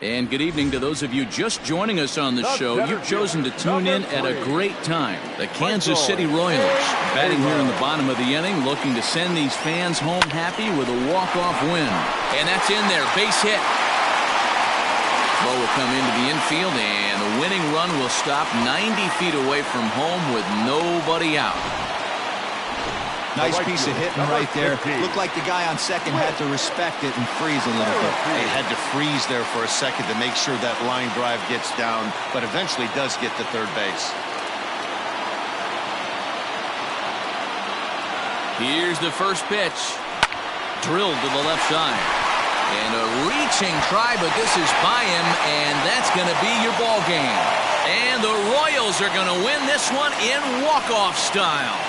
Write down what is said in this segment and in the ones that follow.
And good evening to those of you just joining us on the show. You've chosen to tune in at a great time. The Kansas City Royals batting here in the bottom of the inning, looking to send these fans home happy with a walk-off win. And that's in there, base hit. Ball will come into the infield, and the winning run will stop 90 feet away from home with nobody out. Nice piece of hitting right there. Looked like the guy on second had to respect it and freeze a little bit. He had to freeze there for a second to make sure that line drive gets down, but eventually does get to third base. Here's the first pitch. Drilled to the left side. And a reaching try, but this is by him, and that's going to be your ball game. And the Royals are going to win this one in walk-off style.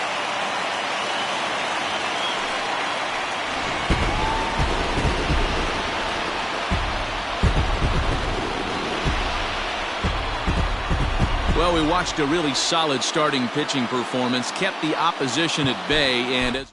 Well, we watched a really solid starting pitching performance, kept the opposition at bay, and as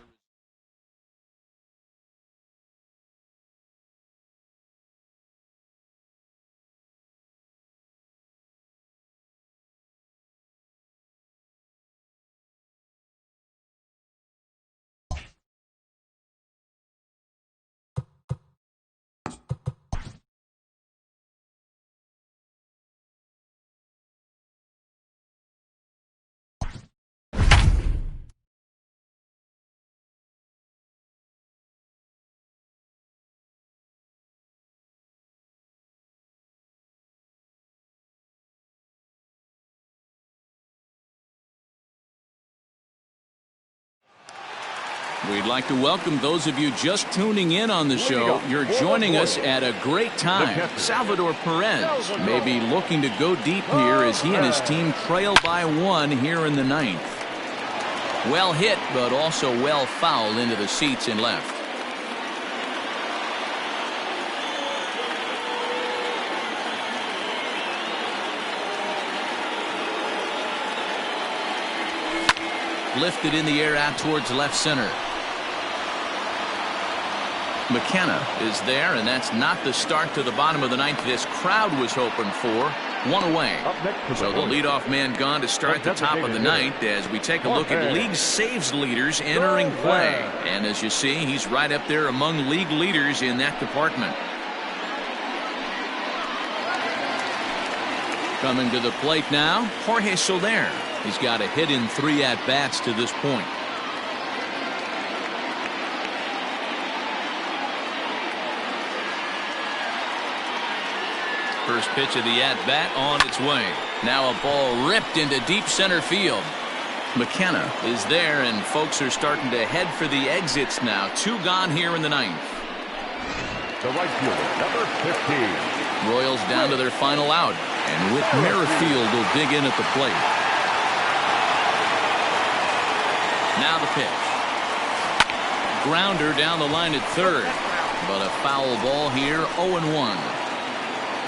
we'd like to welcome those of you just tuning in on the show. You're joining us at a great time. Salvador Perez may be looking to go deep here as he and his team trail by one here in the ninth. Well hit, but also well fouled into the seats in left. Lifted in the air out towards left center. McKenna is there, and that's not the start to the bottom of the ninth this crowd was hoping for. One away. So the leadoff man gone to start the top of the ninth as we take a look at league saves leaders entering play. And as you see, he's right up there among league leaders in that department. Coming to the plate now, Jorge Soler. He's got a hit in 3 at-bats to this point. First pitch of the at-bat on its way. Now a ball ripped into deep center field. McKenna is there, and folks are starting to head for the exits now. 2 gone here in the ninth. The right fielder, number 15. Royals down to their final out, and Whit Merrifield will dig in at the plate. Now the pitch. Grounder down the line at third, but a foul ball here. 0-1.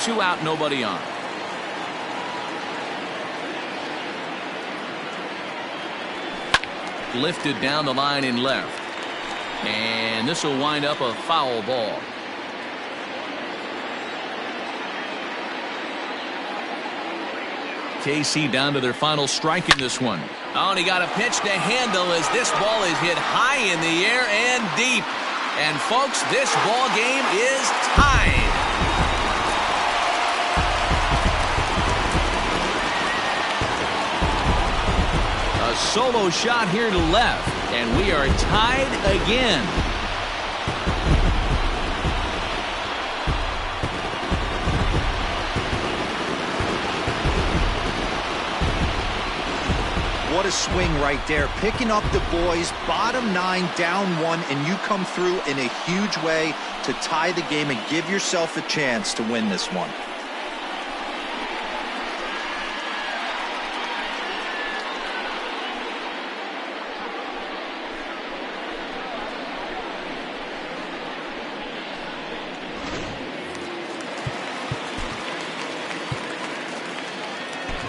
2 out, nobody on. Lifted down the line in left, and this will wind up a foul ball. KC down to their final strike in this one. Oh, and he got a pitch to handle as this ball is hit high in the air and deep. And folks, this ball game is tied. A solo shot here to left, and we are tied again. What a swing right there. Picking up the boys, bottom 9, down 1, and you come through in a huge way to tie the game and give yourself a chance to win this one.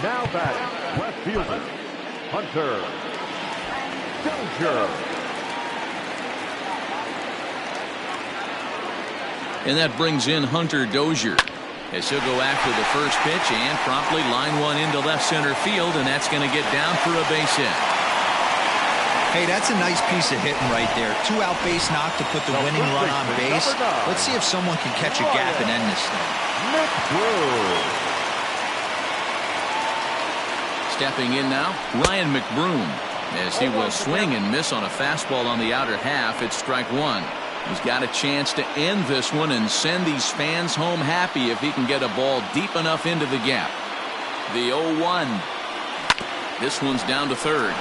Now batting, left fielder, Hunter Dozier. And that brings in Hunter Dozier. As he'll go after the first pitch and promptly line one into left center field, and that's going to get down for a base hit. Hey, that's a nice piece of hitting right there. 2-out base knock to put the winning run on base. Let's see if someone can catch a gap and end this thing. Stepping in now, Ryan McBroom, as he will swing and miss on a fastball on the outer half. It's strike one. He's got a chance to end this one and send these fans home happy if he can get a ball deep enough into the gap. The 0-1. This one's down to third.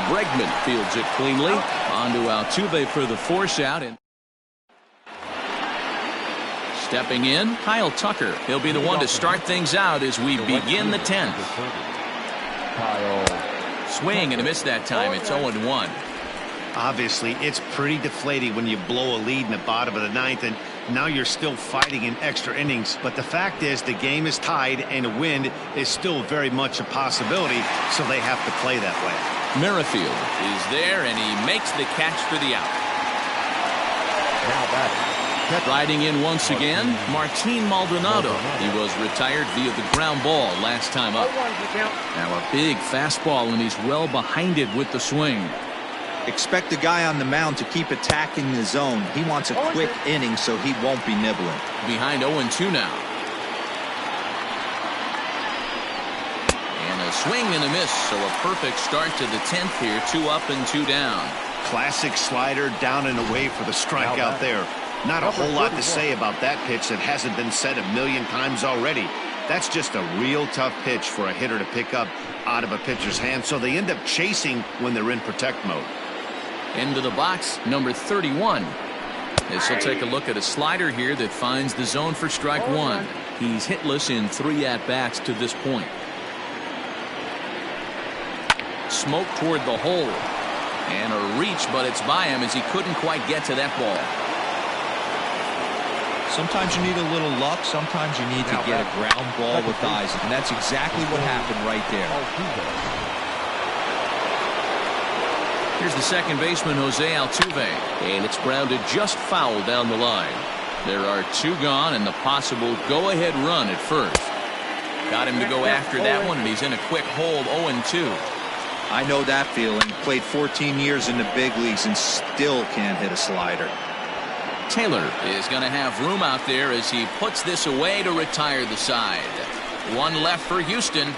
Bregman fields it cleanly. On to Altuve for the force out. And stepping in, Kyle Tucker. He'll be the one to start things out as we begin the 10th. Swing and a miss that time. It's 0-1. Obviously, it's pretty deflating when you blow a lead in the bottom of the ninth, and now you're still fighting in extra innings. But the fact is, the game is tied, and a win is still very much a possibility, so they have to play that way. Merrifield is there, and he makes the catch for the out. Now batting. Riding in once again, Martin Maldonado. He was retired via the ground ball last time up. Now a big fastball, and he's well behind it with the swing. Expect the guy on the mound to keep attacking the zone. He wants a quick inning so he won't be nibbling. Behind 0-2 now. And a swing and a miss, so a perfect start to the 10th here. 2 up and 2 down. Classic slider down and away for the strikeout there. Not a whole lot to say about that pitch that hasn't been said a million times already. That's just a real tough pitch for a hitter to pick up out of a pitcher's hand, so they end up chasing when they're in protect mode. Into the box, number 31. As he'll take a look at a slider here that finds the zone for strike one. He's hitless in 3 at-bats to this point. Smoke toward the hole. And a reach, but it's by him as he couldn't quite get to that ball. Sometimes you need a little luck. Sometimes you need to get a ground ball with eyes. And that's exactly what happened right there. Here's the second baseman, Jose Altuve. And it's grounded just foul down the line. There are 2 gone and the possible go-ahead run at first. Got him to go after that one, and he's in a quick hold, 0-2. I know that feeling. Played 14 years in the big leagues and still can't hit a slider. Taylor is going to have room out there as he puts this away to retire the side. 1 left for Houston.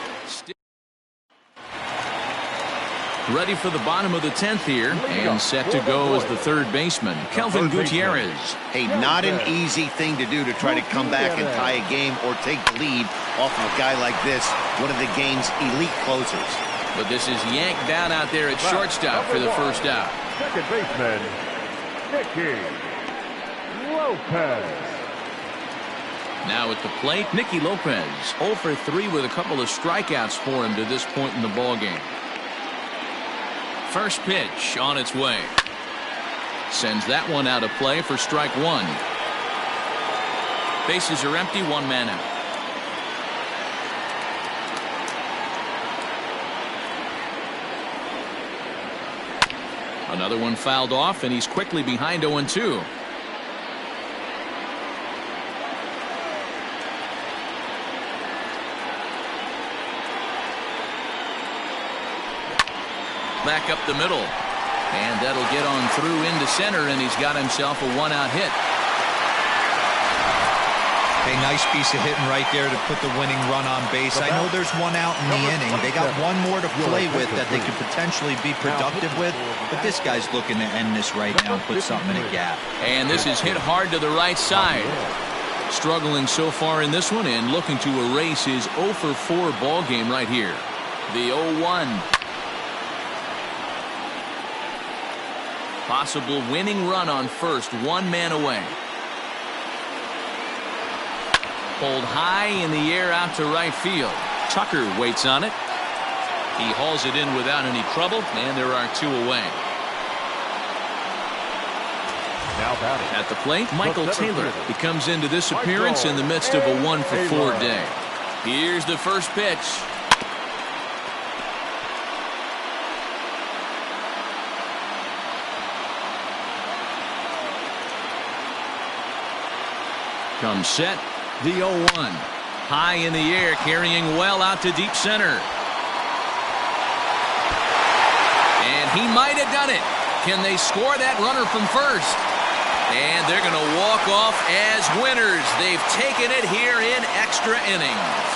Ready for the bottom of the 10th here, and set to go as the third baseman, Kelvin Gutierrez. Hey, not an easy thing to do to try to come back and tie a game or take the lead off of a guy like this, one of the game's elite closers. But this is yanked down out there at shortstop for the first out. Second baseman, Nicky Lopez. Now at the plate, Nicky Lopez, 0 for 3 with a couple of strikeouts for him to this point in the ballgame. First pitch on its way. Sends that one out of play for strike one. Bases are empty, 1 man out. Another one fouled off, and he's quickly behind 0-2. Back up the middle, and that'll get on through into center, and he's got himself a 1-out hit. Hey, nice piece of hitting right there to put the winning run on base. I know there's 1 out in the inning. They got 1 more to play with that they could potentially be productive with, but this guy's looking to end this right now and put something in a gap. And this is hit hard to the right side. Struggling so far in this one and looking to erase his 0 for 4 ball game right here. The 0-1. Possible winning run on first, 1 man away. Pulled high in the air out to right field. Tucker waits on it. He hauls it in without any trouble, and there are 2 away. Now batting. At the plate, Michael Taylor. He comes into this appearance in the midst of a 1 for 4 day. Here's the first pitch. Comes set, the 0-1. High in the air, carrying well out to deep center. And he might have done it. Can they score that runner from first? And they're going to walk off as winners. They've taken it here in extra innings.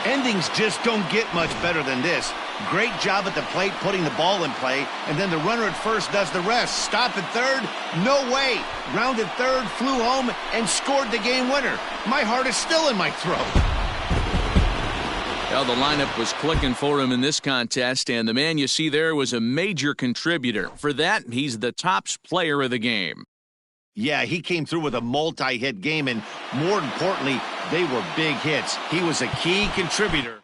Endings just don't get much better than this. Great job at the plate putting the ball in play, and then the runner at first does the rest. Stop at third? No way. Grounded third, flew home, and scored the game winner. My heart is still in my throat. Well, the lineup was clicking for him in this contest, and the man you see there was a major contributor. For that, he's the top player of the game. Yeah, he came through with a multi-hit game, and more importantly, they were big hits. He was a key contributor.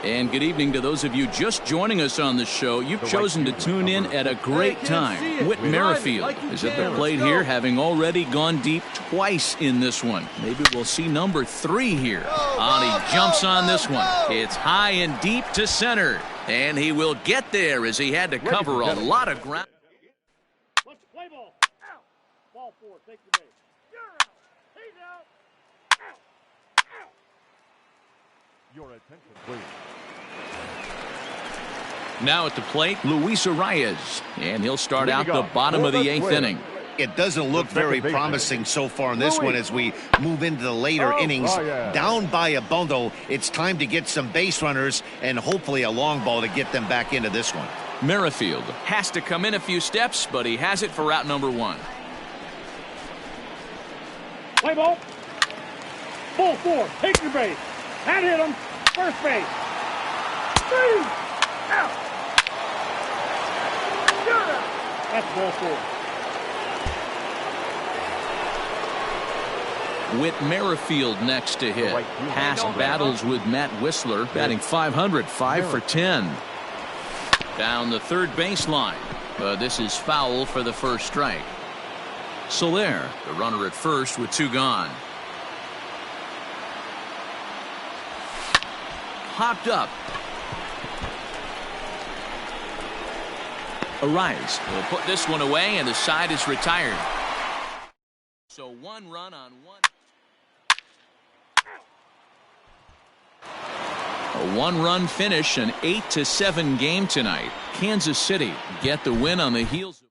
And good evening to those of you just joining us on the show. You've chosen to tune in at a great time. Whit Merrifield is at the plate here, having already gone deep twice in this one. Maybe we'll see number 3 here. He jumps on this one. It's high and deep to center. And he will get there as he had to cover a lot of ground. Let's play ball. Out. Ball 4. Take the base. You're out. He's out. Out. Out. Your attention, please. Now at the plate, Luis Arias. And he'll start out the bottom of the 8th inning. It doesn't look very promising so far in this one as we move into the later innings. Down by a bundle, it's time to get some base runners and hopefully a long ball to get them back into this one. Merrifield has to come in a few steps, but he has it for out number 1. Play ball. Ball 4. Take your base. That hit him. First base. 3. Out. You're out. That's ball 4. Whit Merrifield next to hit. Past battles with Matt Whistler, batting .500, 5 for 10. Down the third baseline. This is foul for the first strike. Soler, the runner at first with 2 gone. Hopped up. Arias will put this one away, and the side is retired. So 1 run on 1. A 1-run finish, an 8-7 game tonight. Kansas City get the win on the heels of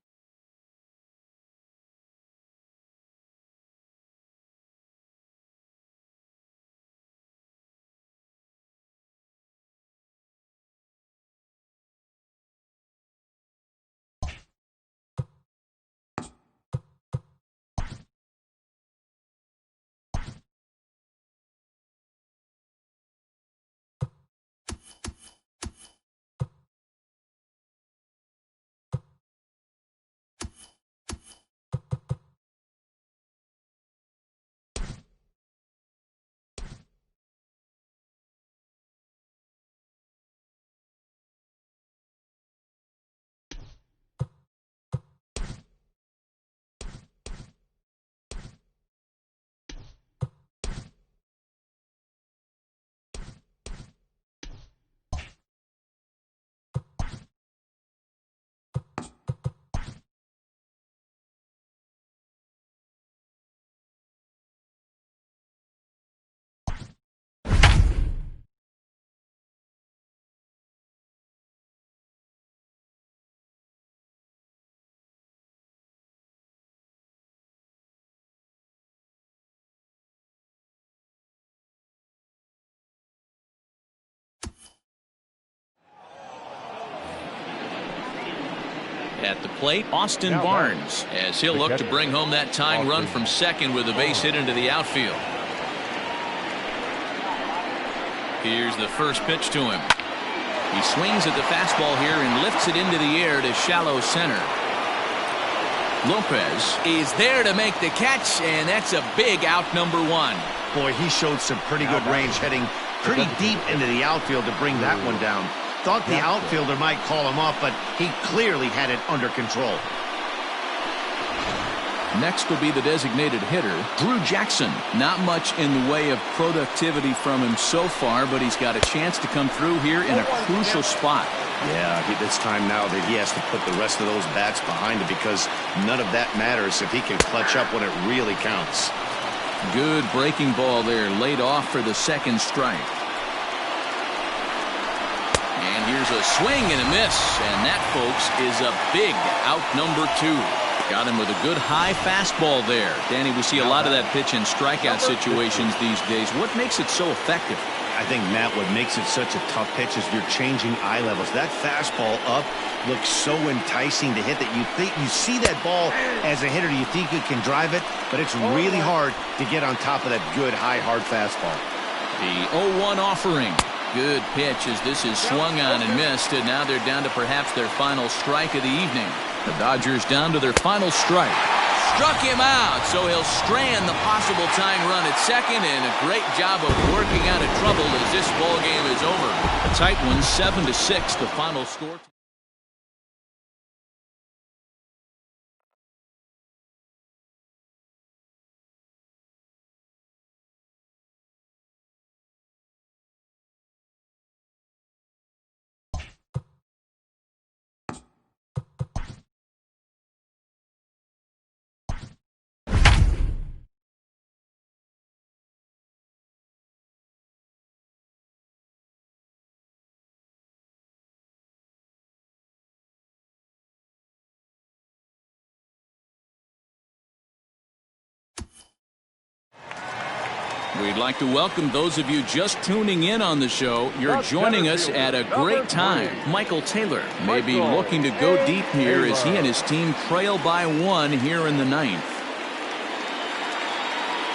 At the plate, Austin Barnes, as he'll look to bring home that tying run from second with a base hit into the outfield. Here's the first pitch to him. He swings at the fastball here and lifts it into the air to shallow center. Lopez is there to make the catch, and that's a big out, number one. Boy, he showed some pretty good range, heading pretty deep into the outfield to bring that one down. Thought the outfielder might call him off, but he clearly had it under control. Next will be the designated hitter, Drew Jackson. Not much in the way of productivity from him so far, but he's got a chance to come through here in a crucial spot. Yeah, it's time now that he has to put the rest of those bats behind him, because none of that matters if he can clutch up when it really counts. Good breaking ball there, laid off for the second strike. And here's a swing and a miss, and that, folks, is a big out, number two. Got him with a good high fastball there. Danny, we see a lot of that pitch in strikeout situations these days. What makes it so effective? I think, Matt, what makes it such a tough pitch is you're changing eye levels. That fastball up looks so enticing to hit that you think you see that ball as a hitter, you think you can drive it, but it's really hard to get on top of that good high hard fastball. The 0-1 offering. Good pitch as this is swung on and missed, and now they're down to perhaps their final strike of the evening. The Dodgers down to their final strike. Struck him out, so he'll strand the possible tying run at second, and a great job of working out of trouble as this ball game is over. A tight one, 7-6, the final score. We'd like to welcome those of you just tuning in on the show. You're joining us at a great time. Michael Taylor may be looking to go deep here as he and his team trail by one here in the ninth.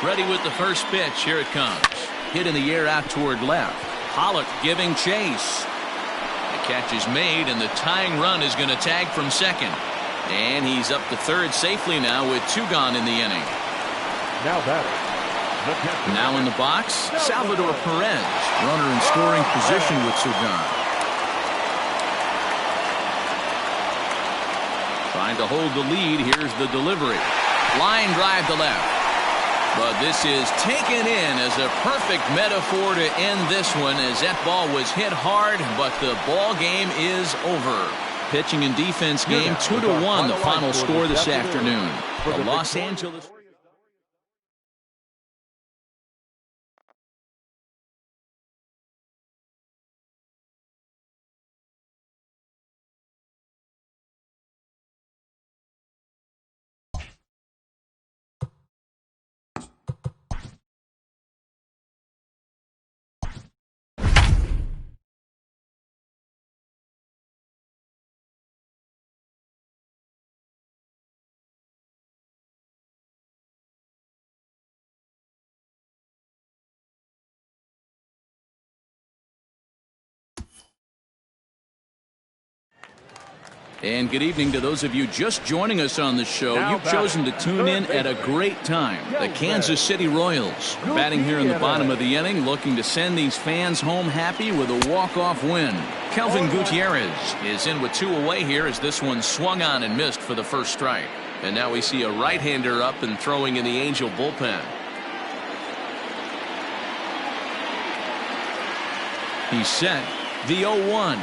Ready with the first pitch. Here it comes. Hit in the air out toward left. Pollock giving chase. The catch is made, and the tying run is going to tag from second. And he's up to third safely now with two gone in the inning. Now batting. Now in the box, Salvador Perez. Runner in scoring position with two gone. Trying to hold the lead. Here's the delivery. Line drive to left. But this is taken in as a perfect metaphor to end this one, as that ball was hit hard, but the ball game is over. Pitching and defense game 2-1, the final score this afternoon. The Los Angeles... And good evening to those of you just joining us on the show. You've chosen to tune in at a great time. The Kansas City Royals batting here in the bottom of the inning, looking to send these fans home happy with a walk-off win. Kelvin Gutierrez is in with two away here as this one swung on and missed for the first strike. And now we see a right-hander up and throwing in the Angel bullpen. He's set. The 0-1.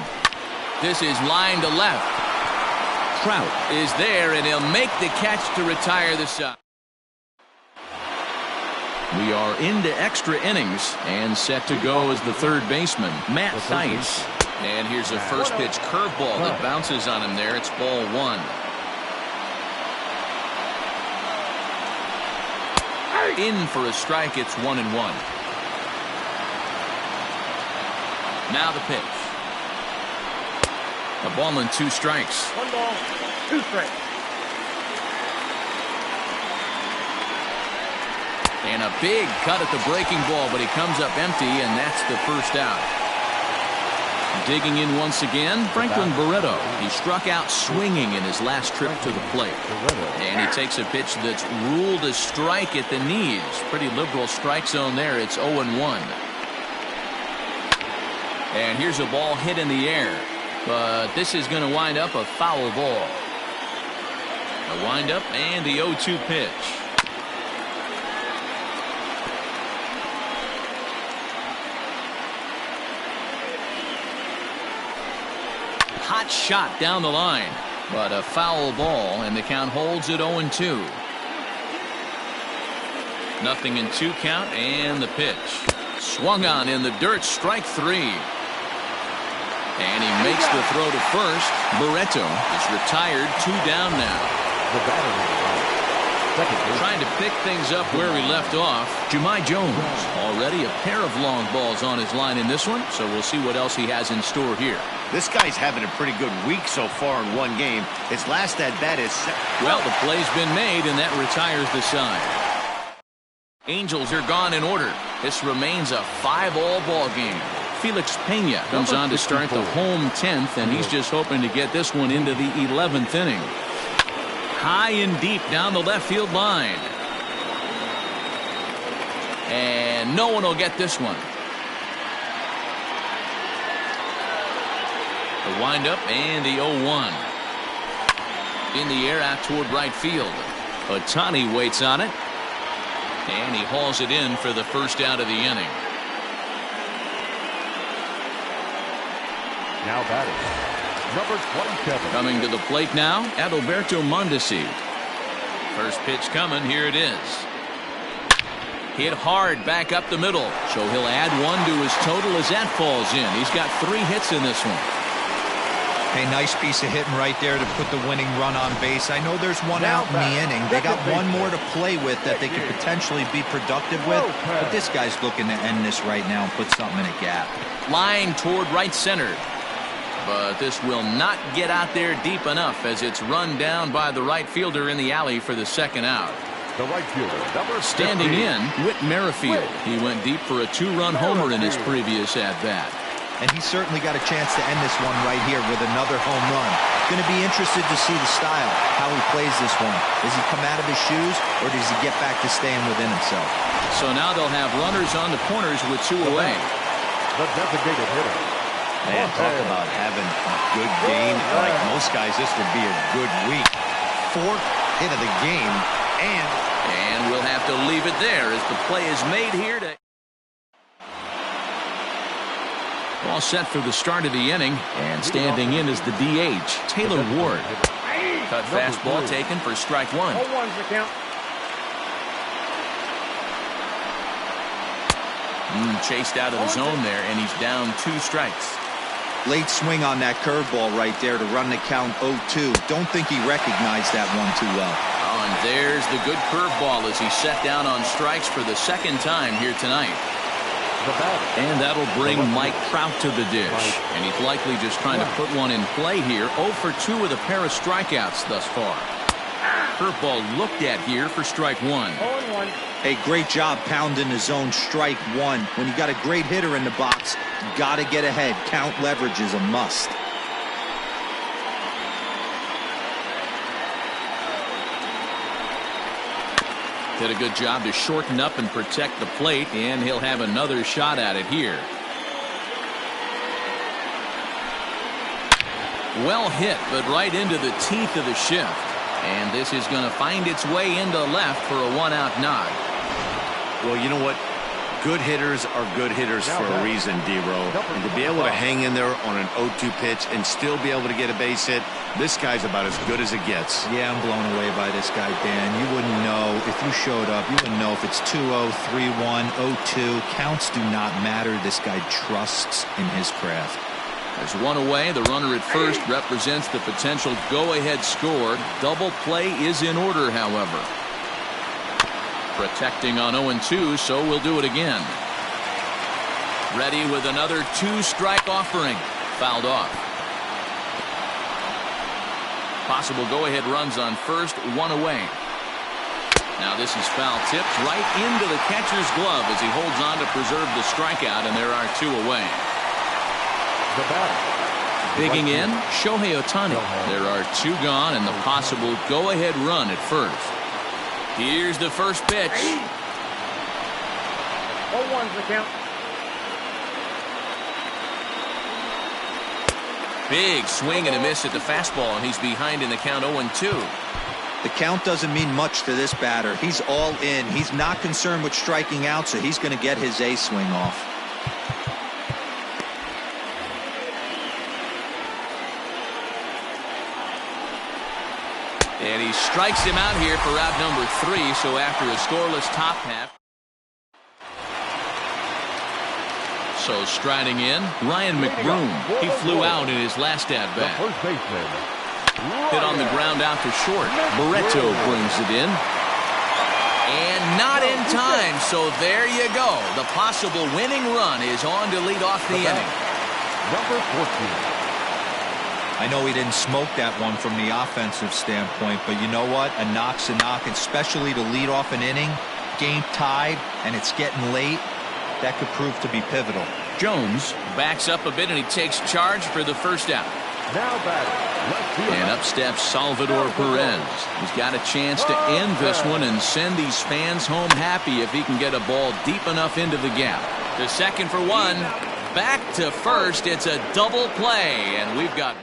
This is line to left. Trout is there, and he'll make the catch to retire the side. We are into extra innings and set to go as the third baseman, Matt Theis. And here's a first pitch curveball that bounces on him there. It's ball one. In for a strike. It's 1-1. Now the pitch. A ball and two strikes. 2 straight. And a big cut at the breaking ball, but he comes up empty, and that's the first out. Digging in once again, Franklin Barreto. He struck out swinging in his last trip to the plate. And he takes a pitch that's ruled a strike at the knees. Pretty liberal strike zone there. It's 0-1. And here's a ball hit in the air. But this is going to wind up a foul ball. A windup and the 0-2 pitch. Hot shot down the line, but a foul ball, and the count holds at 0-2. Nothing in 2 count, and the pitch. Swung on in the dirt, strike 3. And he makes the throw to first. Barreto is retired, 2 down now. Trying to pick things up where he left off. Jahmai Jones, already a pair of long balls on his line in this one, so we'll see what else he has in store here. This guy's having a pretty good week so far in 1 game. His last at bat is... Well, the play's been made, and that retires the side. Angels are gone in order. This remains a 5-all ball game. Felix Pena comes on to start the home 10th, and he's just hoping to get this one into the 11th inning. High and deep down the left field line. And no one will get this one. The windup and the 0-1. In the air out toward right field. Ohtani waits on it. And he hauls it in for the first out of the inning. Now batting, number 27. Coming to the plate now, Adalberto Mondesi. First pitch coming, here it is. Hit hard back up the middle, so he'll add 1 to his total as that falls in. He's got 3 hits in this one. Hey, nice piece of hitting right there to put the winning run on base. I know there's 1 out in the inning. They got 1 more to play with that they could potentially be productive with. But this guy's looking to end this right now and put something in a gap. Line toward right center. But this will not get out there deep enough as it's run down by the right fielder in the alley for the second out. The right fielder, number 15. Standing in, Whit Merrifield. He went deep for a 2-run homer in his previous at-bat. And he's certainly got a chance to end this one right here with another home run. Going to be interested to see the style, how he plays this one. Does he come out of his shoes, or does he get back to staying within himself? So now they'll have runners on the corners with 2 away. The designated hitter. Man, talk about having a good game. Like most guys, this would be a good week. 4th hit of the game, and we'll have to leave it there as the play is made here to... All set for the start of the inning, and standing in is the DH, Taylor Ward. Cut fastball taken for strike 1. 0-1's the count. Chased out of the zone there, and he's down 2 strikes. Late swing on that curveball right there to run the count 0-2. Don't think he recognized that one too well. Oh, and there's the good curveball as he's set down on strikes for the 2nd time here tonight. And that'll bring Mike Trout to the dish. And he's likely just trying to put one in play here. 0 for 2 with a pair of strikeouts thus far. Curveball looked at here for strike 1. 0-1. Hey, great job pounding the zone strike 1. When you got a great hitter in the box, you got to get ahead. Count leverage is a must. Did a good job to shorten up and protect the plate, and he'll have another shot at it here. Well hit, but right into the teeth of the shift. And this is going to find its way into left for a 1-out nod. well, you know what? Good hitters are good hitters for a reason, D-Row. And to be able to hang in there on an 0-2 pitch and still be able to get a base hit, this guy's about as good as it gets. Yeah, I'm blown away by this guy, Dan. You wouldn't know if you showed up. You wouldn't know if it's 2-0, 3-1, 0-2. Counts do not matter. This guy trusts in his craft. There's one away. The runner at first represents the potential go-ahead score. Double play is in order, however. Protecting on 0-2, so we'll do it again. Ready with another 2-strike offering. Fouled off. Possible go-ahead runs on first, one away. Now this is foul tipped right into the catcher's glove as he holds on to preserve the strikeout, and there are two away. The batter. Digging in, Shohei Ohtani. There are two gone and the possible go-ahead run at first. Here's the first pitch. 0-1's the count. Big swing and a miss at the fastball, and he's behind in the count 0-2. The count doesn't mean much to this batter. He's all in. He's not concerned with striking out, so he's going to get his A swing off. And he strikes him out here for out number 3, so after a scoreless top half. So striding in, Ryan McBroom. He flew out in his last at-bat. First baseman. Hit on the ground out to short. Barreto brings it in. And not in time, so there you go. The possible winning run is on to lead off the inning. Number 14. I know he didn't smoke that one from the offensive standpoint, but you know what? A knock's a knock, especially to lead off an inning, game tied, and it's getting late. That could prove to be pivotal. Jones backs up a bit, and he takes charge for the first out. Now batting. And up steps Salvador Perez. He's got a chance to end this one and send these fans home happy if he can get a ball deep enough into the gap. To second for one. Back to first. It's a double play, and we've got...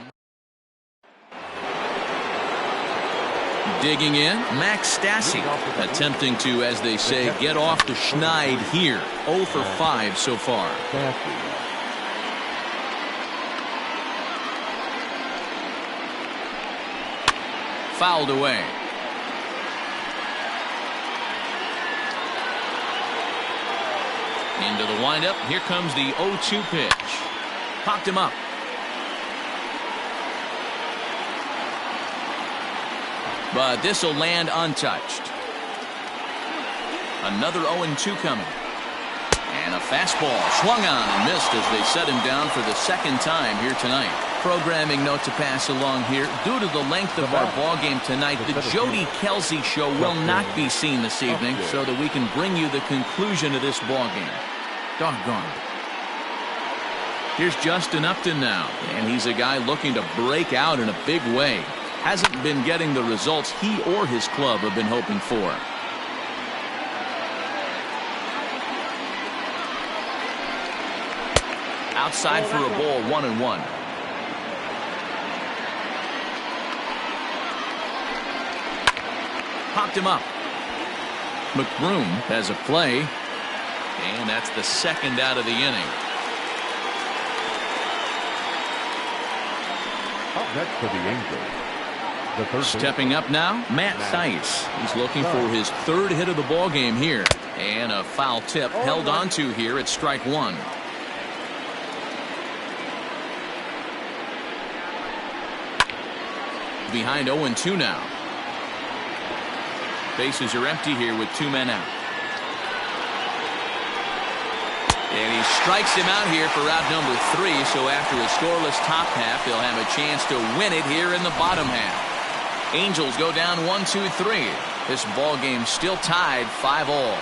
Digging in, Max Stassi attempting to, as they say, get off the schneid here. 0 for 5 so far. Fouled away. Into the windup. Here comes the 0-2 pitch. Popped him up. But this will land untouched. Another 0-2 coming. And a fastball swung on and missed as they set him down for the second time here tonight. Programming note to pass along here. Due to the length of our ball game tonight, the Jody Kelsey show will not be seen this evening so that we can bring you the conclusion of this ball game. Doggone. Here's Justin Upton now, and he's a guy looking to break out in a big way. Hasn't been getting the results he or his club have been hoping for. Outside for a ball, 1-1. Popped him up. McBroom has a play, and that's the second out of the inning. Up next for the Angels. Stepping up now, Matt Theis. He's looking for his third hit of the ball game here. And a foul tip held onto here at strike one. Behind 0-2 now. Bases are empty here with two men out. And he strikes him out here for out number 3. So after a scoreless top half, they'll have a chance to win it here in the bottom half. Angels go down 1-2-3. This ball game still tied 5-all.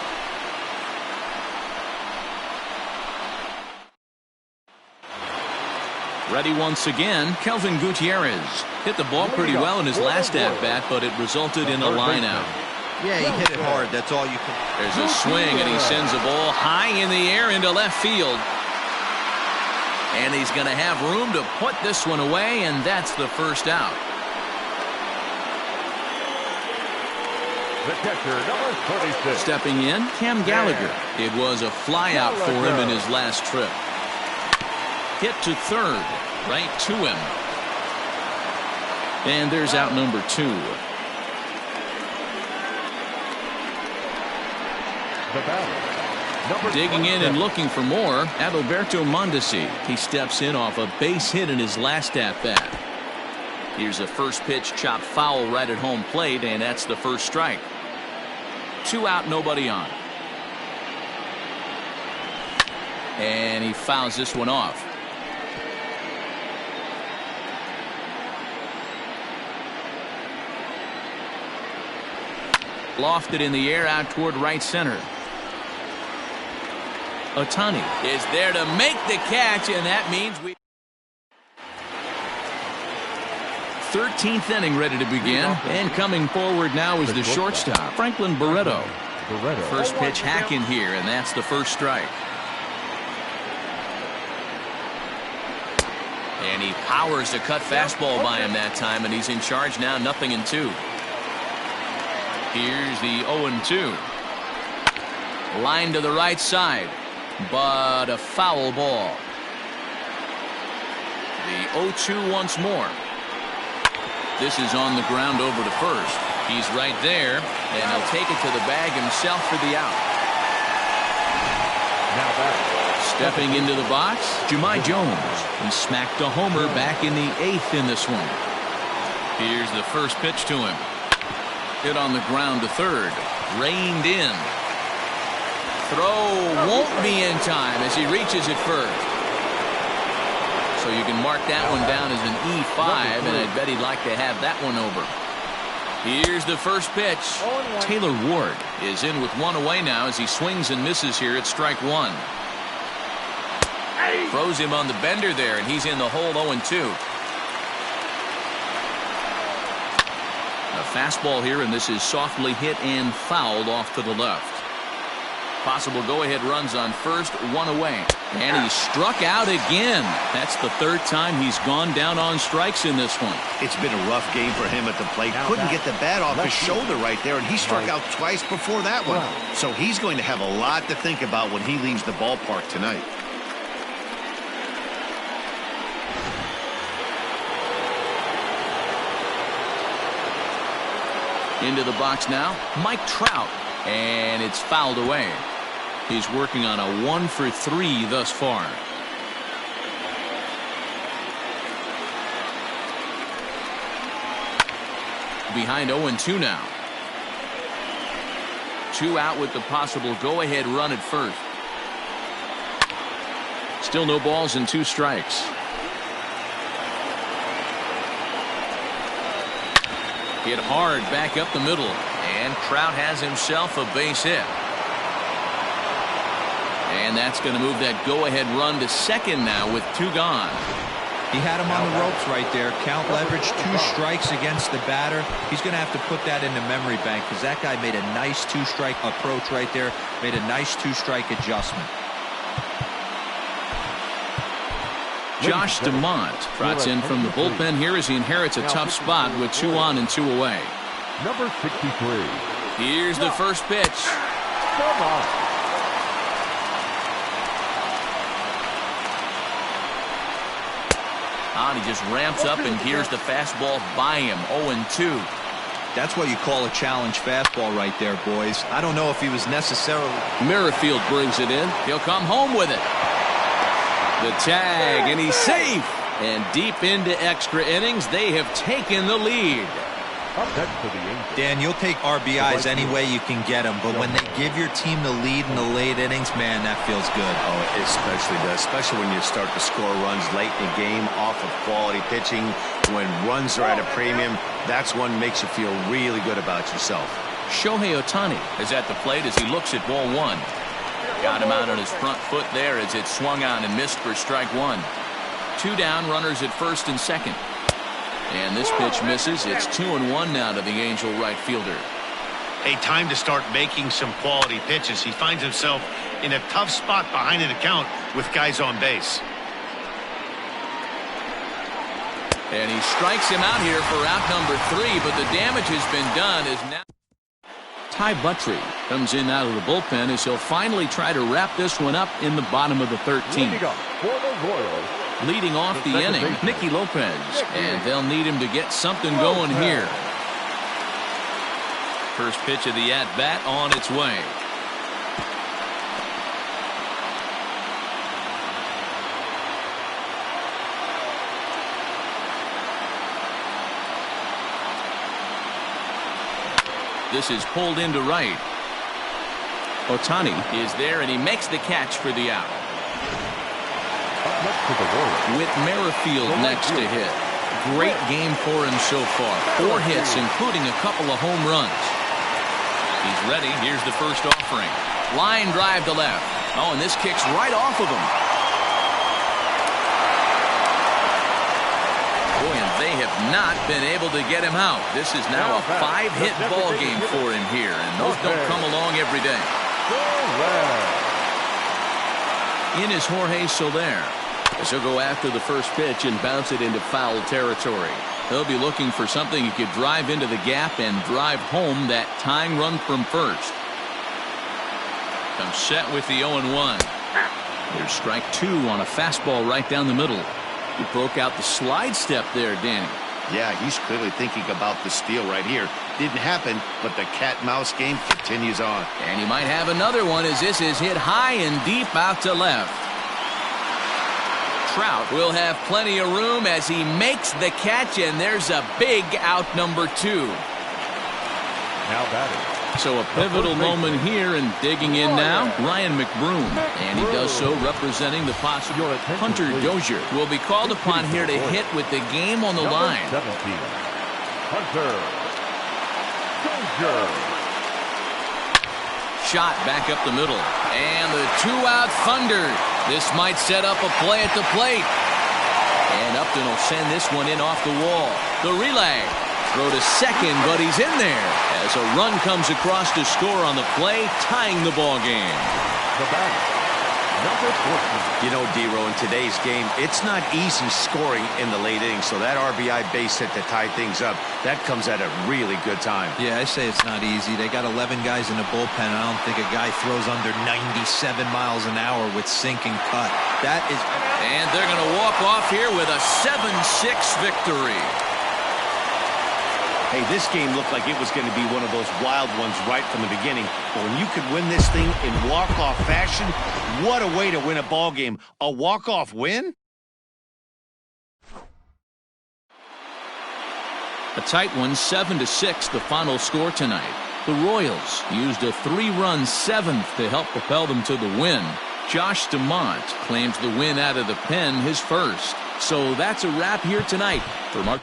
Ready once again, Kelvin Gutierrez hit the ball pretty well in his last at-bat, but it resulted in a line-out. Yeah, he hit it hard. That's all you can. There's a swing, and he sends a ball high in the air into left field. And he's going to have room to put this one away, and that's the first out. The catcher, number 36. Stepping in, Cam Gallagher. It was a flyout for him in his last trip. Hit to third, right to him. And there's out number 2. The batter. Digging in and looking for more, Adalberto Mondesi. He steps in off a base hit in his last at-bat. Here's a first pitch chopped foul right at home plate, and that's the first strike. 2 out, nobody on. And he fouls this one off. Lofted in the air out toward right center. Ohtani is there to make the catch, and that means we 13th inning ready to begin, and coming forward now is the shortstop, Franklin Barreto. First pitch hacking here, and that's the first strike. And he powers a cut fastball by him that time, and he's in charge now, 0-2. Here's the 0-2. Line to the right side, but a foul ball. The 0-2 once more. This is on the ground over to first. He's right there, and he'll take it to the bag himself for the out. Now back. Stepping into the box, Jahmai Jones. He smacked a homer back in the 8th in this one. Here's the first pitch to him. Hit on the ground to third. Reined in. Throw won't be in time as he reaches it first. So you can mark that one down as an E5, and I'd bet he'd like to have that one over. Here's the first pitch. Taylor Ward is in with one away now as he swings and misses here at strike one. Throws him on the bender there, and he's in the hole 0-2. A fastball here, and this is softly hit and fouled off to the left. Possible go-ahead runs on first, one away. And he struck out again. That's the third time he's gone down on strikes in this one. It's been a rough game for him at the plate. Couldn't get the bat off his shoulder right there, and he struck out twice before that one. So he's going to have a lot to think about when he leaves the ballpark tonight. Into the box now, Mike Trout, and it's fouled away. He's working on a 1-for-3 thus far. Behind 0-2 now. 2 out with the possible go-ahead run at first. Still no balls and 2 strikes. Hit hard back up the middle, and Trout has himself a base hit. And that's going to move that go-ahead run to second now with 2 gone. He had him on the ropes right there. Count leverage, 2 strikes against the batter. He's going to have to put that in the memory bank because that guy made a nice 2-strike approach right there. Made a nice 2-strike adjustment. Josh DeMont trots in from the bullpen here as he inherits a tough spot with 2 on and 2 away. Number 63. Here's the first pitch. And he just ramps up, and here's the fastball by him, 0-2. That's what you call a challenge fastball right there, boys. I don't know if he was necessarily... Merrifield brings it in. He'll come home with it. The tag, and he's safe. And deep into extra innings, they have taken the lead. Dan, you'll take RBIs any way you can get them, but when they give your team the lead in the late innings, man, that feels good. Oh, it especially does, especially when you start to score runs late in the game off of quality pitching. When runs are at a premium, that's what makes you feel really good about yourself. Shohei Ohtani is at the plate as he looks at ball 1. Got him out on his front foot there as it swung on and missed for strike 1. 2 down, runners at first and second. And this pitch misses. It's 2-1 now to the Angel right fielder. A time to start making some quality pitches. He finds himself in a tough spot behind an account with guys on base. And he strikes him out here for out number 3, but the damage has been done as now Ty Buttrey comes in out of the bullpen as he'll finally try to wrap this one up in the bottom of the 13th. Leading off the inning, Nicky Lopez, and they'll need him to get something going here. First pitch of the at-bat on its way. This is pulled into right. Ohtani is there, and he makes the catch for the out. With Merrifield next to hit. Great game for him so far. 4 hits, including a couple of home runs. He's ready. Here's the first offering. Line drive to left. Oh, and this kicks right off of him. Boy, and they have not been able to get him out. This is now a 5-hit ball game for him here, and those don't come along every day. In is Jorge Soler, as he'll go after the first pitch and bounce it into foul territory. He'll be looking for something he could drive into the gap and drive home that tying run from first. Comes set with the 0-1. There's strike 2 on a fastball right down the middle. He broke out the slide step there, Danny. Yeah, he's clearly thinking about the steal right here. Didn't happen, but the cat-mouse game continues on. And he might have another one as this is hit high and deep out to left. Trout will have plenty of room as he makes the catch, and there's a big out number 2. Now batting. So a pivotal moment here, and digging in now, Ryan McBroom. And he does so representing the possible Hunter Dozier. Will be called upon here to hit with the game on the line. 17, Hunter Dozier. Shot back up the middle. And the 2-out thunder. This might set up a play at the plate. And Upton will send this one in off the wall. The relay. Throw to second, but he's in there as a run comes across to score on the play, tying the ball game. The batter, number 14. You know, D-Row, in today's game, it's not easy scoring in the late innings, so that RBI base hit to tie things up, that comes at a really good time. Yeah, I say it's not easy. They got 11 guys in the bullpen, and I don't think a guy throws under 97 miles an hour with sink and cut. That is... And they're going to walk off here with a 7-6 victory. Hey, this game looked like it was going to be one of those wild ones right from the beginning. But when you could win this thing in walk-off fashion, what a way to win a ball game. A walk-off win? A tight one, 7-6, the final score tonight. The Royals used a 3-run 7th to help propel them to the win. Josh DeMont claims the win out of the pen, his first. So that's a wrap here tonight for Mark.